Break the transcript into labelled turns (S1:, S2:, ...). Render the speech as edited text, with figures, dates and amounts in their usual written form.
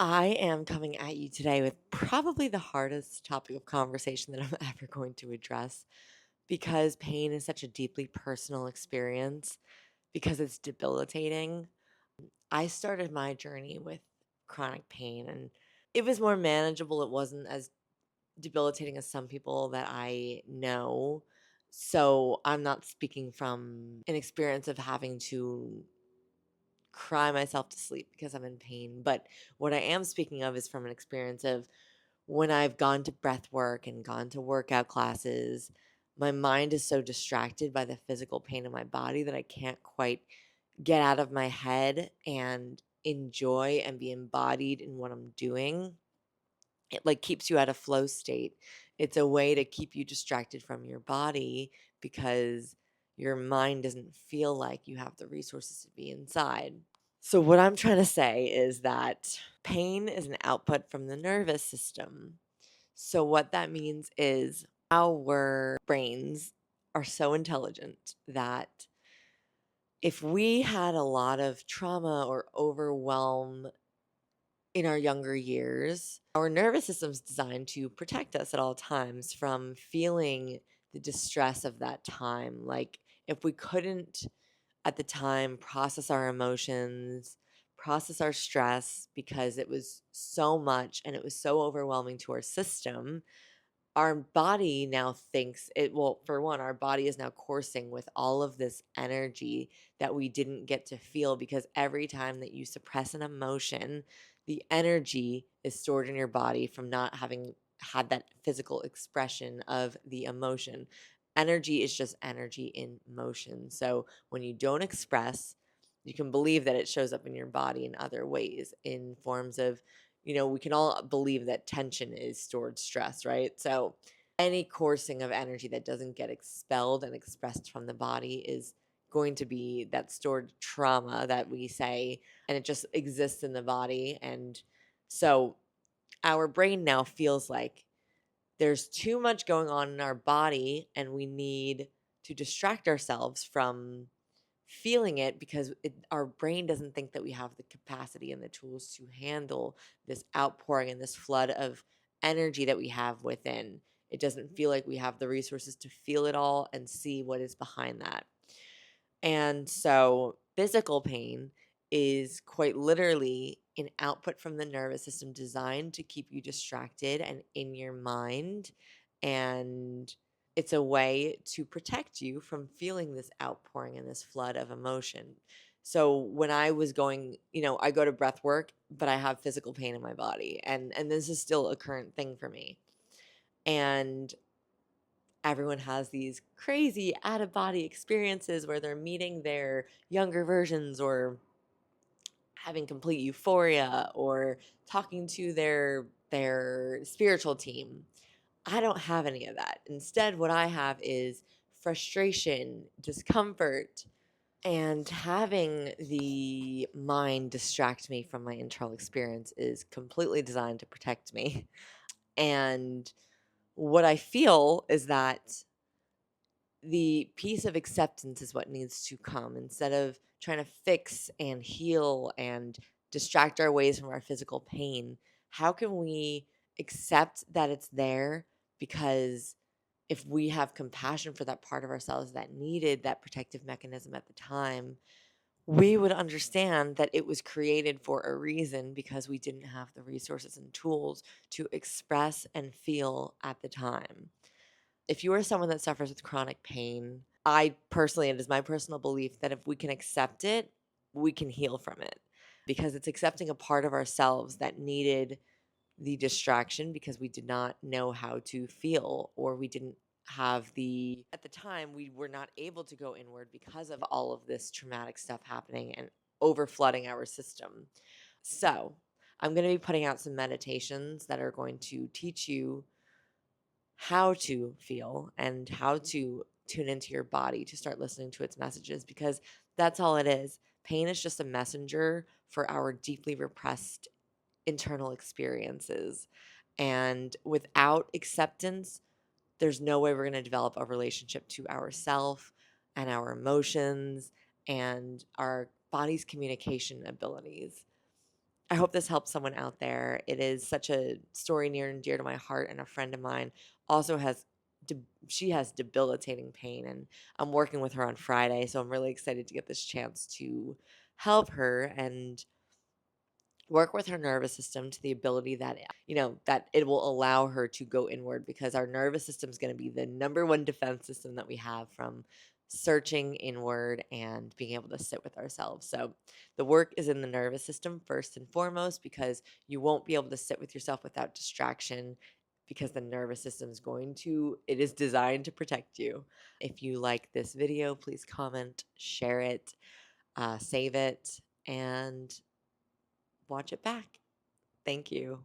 S1: I am coming at you today with probably the hardest topic of conversation that I'm ever going to address because pain is such a deeply personal experience, because it's debilitating. I started my journey with chronic pain and it was more manageable. It wasn't as debilitating as some people that I know. So I'm not speaking from an experience of having to cry myself to sleep because I'm in pain. But what I am speaking of is from an experience of when I've gone to breath work and gone to workout classes, my mind is so distracted by the physical pain in my body that I can't quite get out of my head and enjoy and be embodied in what I'm doing. It like keeps you at a flow state. It's a way to keep you distracted from your body because your mind doesn't feel like you have the resources to be inside. So, what I'm trying to say is that pain is an output from the nervous system. So, what that means is our brains are so intelligent that if we had a lot of trauma or overwhelm in our younger years, our nervous system's designed to protect us at all times from feeling the distress of that time. Like, if we couldn't at the time process our emotions, process our stress because it was so much and it was so overwhelming to our system, our body now thinks it well, for one, our body is now coursing with all of this energy that we didn't get to feel because every time that you suppress an emotion, the energy is stored in your body from not having had that physical expression of the emotion. Energy is just energy in motion. So when you don't express, you can believe that it shows up in your body in other ways, in forms of, we can all believe that tension is stored stress, right? So any coursing of energy that doesn't get expelled and expressed from the body is going to be that stored trauma that we say, and it just exists in the body. And so our brain now feels like there's too much going on in our body and we need to distract ourselves from feeling it because our brain doesn't think that we have the capacity and the tools to handle this outpouring and this flood of energy that we have within. It doesn't feel like we have the resources to feel it all and see what is behind that. And so, physical pain is quite literally an output from the nervous system designed to keep you distracted and in your mind. And it's a way to protect you from feeling this outpouring and this flood of emotion. So when I was going, I go to breath work, but I have physical pain in my body. And this is still a current thing for me. And everyone has these crazy out of body experiences where they're meeting their younger versions or having complete euphoria or talking to their spiritual team. I don't have any of that. Instead, what I have is frustration, discomfort, and having the mind distract me from my internal experience is completely designed to protect me. And what I feel is that the piece of acceptance is what needs to come instead of trying to fix and heal and distract our ways from our physical pain. How can we accept that it's there? Because if we have compassion for that part of ourselves that needed that protective mechanism at the time, we would understand that it was created for a reason because we didn't have the resources and tools to express and feel at the time. If you are someone that suffers with chronic pain, I personally, it is my personal belief that if we can accept it, we can heal from it because it's accepting a part of ourselves that needed the distraction because we did not know how to feel, or we didn't have at the time, we were not able to go inward because of all of this traumatic stuff happening and over flooding our system. So, I'm going to be putting out some meditations that are going to teach you how to feel and how to tune into your body to start listening to its messages because that's all it is. Pain is just a messenger for our deeply repressed internal experiences. And without acceptance, there's no way we're going to develop a relationship to ourself and our emotions and our body's communication abilities. I hope this helps someone out there. It is such a story near and dear to my heart, and a friend of mine also has she has debilitating pain, and I'm working with her on Friday, so I'm really excited to get this chance to help her and work with her nervous system to the ability that that it will allow her to go inward, because our nervous system is going to be the number one defense system that we have from searching inward and being able to sit with ourselves. So the work is in the nervous system first and foremost, because you won't be able to sit with yourself without distraction, because the nervous system is going to it is designed to protect you. If you like this video, please comment, share it, save it, and watch it back. Thank you.